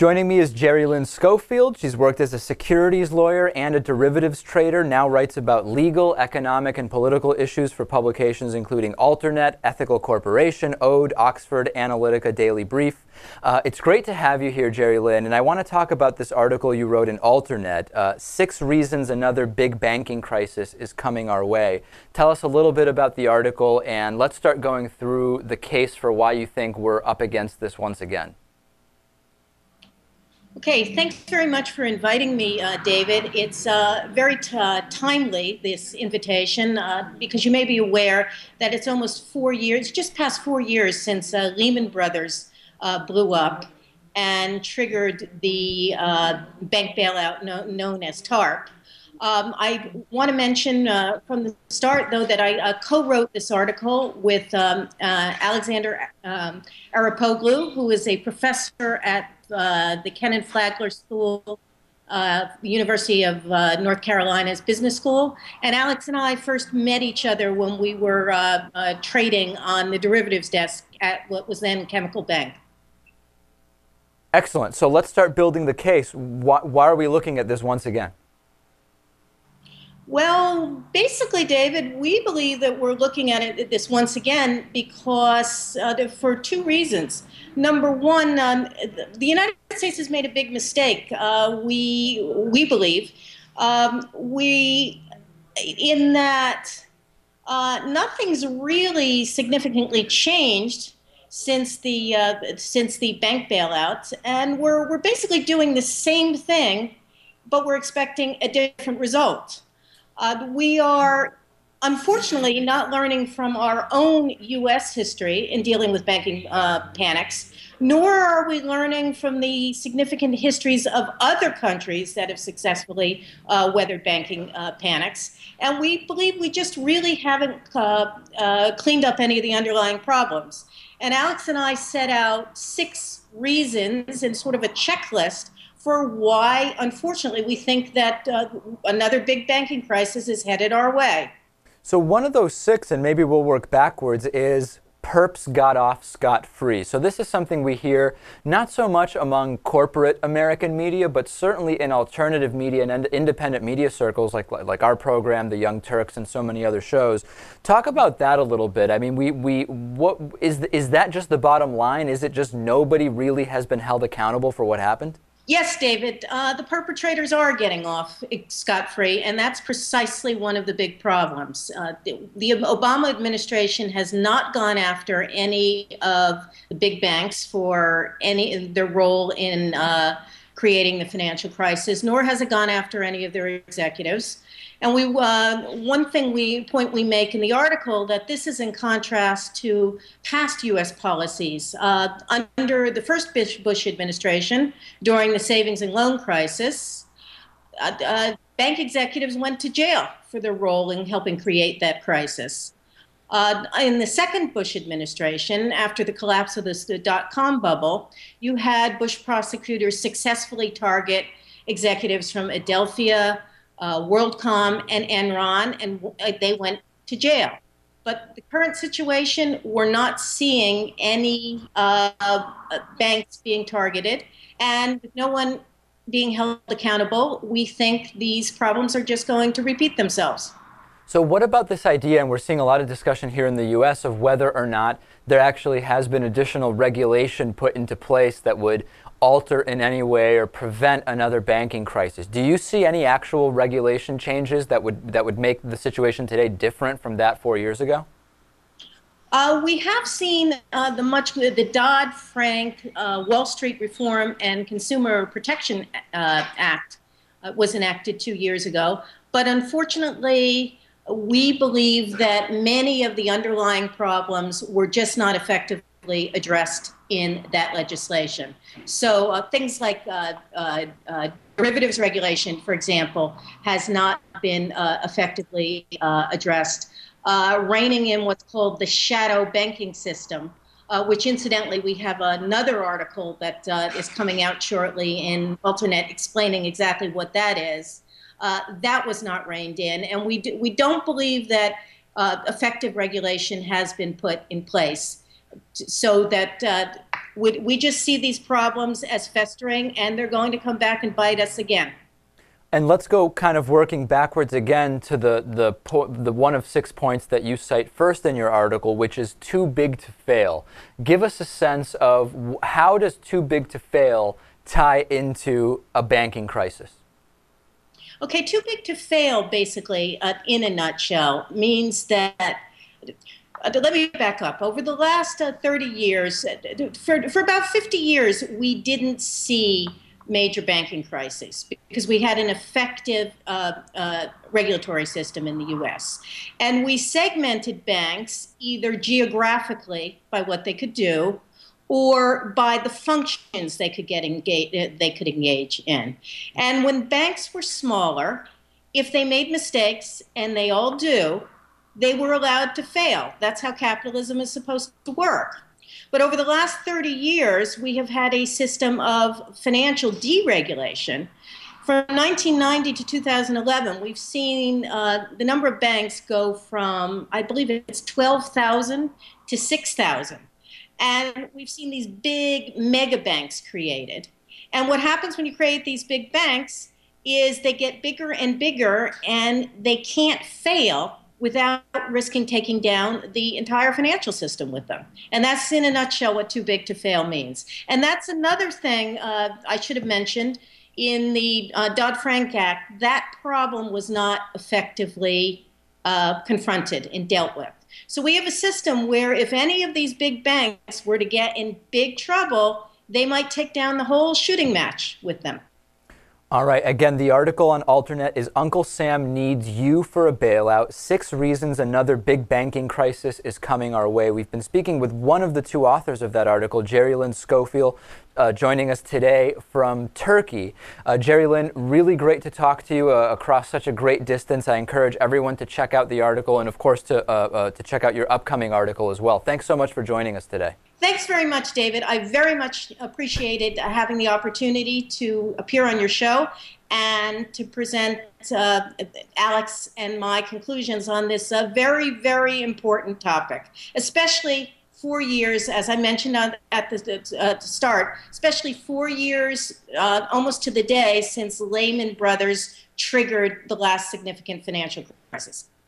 Joining me is Jerri-Lynn Scofield. She's worked as a securities lawyer and a derivatives trader, now writes about legal, economic, and political issues for publications including AlterNet, Ethical Corporation, Ode, Oxford Analytica Daily Brief. It's great to have you here, Jerri-Lynn, and I want to talk about this article you wrote in AlterNet, 6 Reasons Another Big Banking Crisis is Coming Our Way. Tell us a little bit about the article, and let's start going through the case for why you think we're up against this once again. Okay, thanks very much for inviting me, David. It's very timely, this invitation, because you may be aware that it's almost 4 years, just past 4 years since Lehman Brothers blew up and triggered the bank bailout known as TARP. I want to mention from the start, though, that I co-wrote this article with Alexander Arapoglu, who is a professor at the Ken Flagler School, University of North Carolina's Business School. And Alex and I first met each other when we were trading on the derivatives desk at what was then Chemical Bank. Excellent. So let's start building the case. Why are we looking at this once again? Well, basically, David, we believe that we're looking at this once again because for 2 reasons. Number one, the United States has made a big mistake. We believe in that nothing's really significantly changed since the bank bailouts, and we're basically doing the same thing, but we're expecting a different result. We are, unfortunately, not learning from our own U.S. history in dealing with banking panics, nor are we learning from the significant histories of other countries that have successfully weathered banking panics. And we believe we just really haven't cleaned up any of the underlying problems. And Alex and I set out 6 reasons and sort of a checklist for why, unfortunately, we think that another big banking crisis is headed our way. So one of those 6, and maybe we'll work backwards, is perps got off scot-free. So this is something we hear not so much among corporate American media, but certainly in alternative media and independent media circles like our program, The Young Turks, and so many other shows. Talk about that a little bit. I mean, what is that just the bottom line? Is it just nobody really has been held accountable for what happened? Yes, David, the perpetrators are getting off scot-free, and that's precisely one of the big problems. The Obama administration has not gone after any of the big banks for their role in creating the financial crisis, nor has it gone after any of their executives. And one point we make in the article that this is in contrast to past U.S. policies. Under the first Bush administration, during the savings and loan crisis, bank executives went to jail for their role in helping create that crisis. In the second Bush administration, after the collapse of the dot-com bubble, you had Bush prosecutors successfully target executives from Adelphia, WorldCom, and Enron, and they went to jail. But the current situation, we're not seeing any banks being targeted, and with no one being held accountable, we think these problems are just going to repeat themselves. So what about this idea, and we're seeing a lot of discussion here in the U.S., of whether or not there actually has been additional regulation put into place that would alter in any way or prevent another banking crisis? Do you see any actual regulation changes that would make the situation today different from that 4 years ago? We have seen the Dodd-Frank Wall Street Reform and Consumer Protection Act was enacted 2 years ago, but unfortunately, we believe that many of the underlying problems were just not effectively addressed in that legislation. So things like derivatives regulation, for example, has not been effectively addressed. Reining in what's called the shadow banking system, which incidentally we have another article that is coming out shortly in AlterNet explaining exactly what that is. That was not reined in, and we don't believe that effective regulation has been put in place so that We just see these problems as festering, and they're going to come back and bite us again. And let's go kind of working backwards again to the one of 6 points that you cite first in your article, which is too big to fail. Give us a sense of how does too big to fail tie into a banking crisis? Okay, too big to fail, basically, in a nutshell, means that, let me back up. Over the last 30 years, for about 50 years, we didn't see major banking crises because we had an effective regulatory system in the U.S. And we segmented banks either geographically by what they could do or by the functions they could engage in. And when banks were smaller, if they made mistakes, and they all do, they were allowed to fail. That's how capitalism is supposed to work. But over the last 30 years, we have had a system of financial deregulation. From 1990 to 2011, we've seen the number of banks go from, I believe it's 12,000 to 6,000. And we've seen these big mega banks created. And what happens when you create these big banks is they get bigger and bigger, and they can't fail without risking taking down the entire financial system with them. And that's, in a nutshell, what too big to fail means. And that's another thing I should have mentioned. In the Dodd-Frank Act, that problem was not effectively confronted and dealt with. So we have a system where if any of these big banks were to get in big trouble, they might take down the whole shooting match with them. All right. Again, the article on AlterNet is Uncle Sam Needs You for a Bailout, 6 Reasons Another Big Banking Crisis is Coming Our Way. We've been speaking with one of the 2 authors of that article, Jerri-Lynn Scofield, joining us today from Turkey. Jerri-Lynn, really great to talk to you across such a great distance. I encourage everyone to check out the article and, of course, to check out your upcoming article as well. Thanks so much for joining us today. Thanks very much, David. I very much appreciated having the opportunity to appear on your show and to present Alex and my conclusions on this very, very important topic, especially 4 years, as I mentioned at the start, especially 4 years, almost to the day, since Lehman Brothers triggered the last significant financial crisis.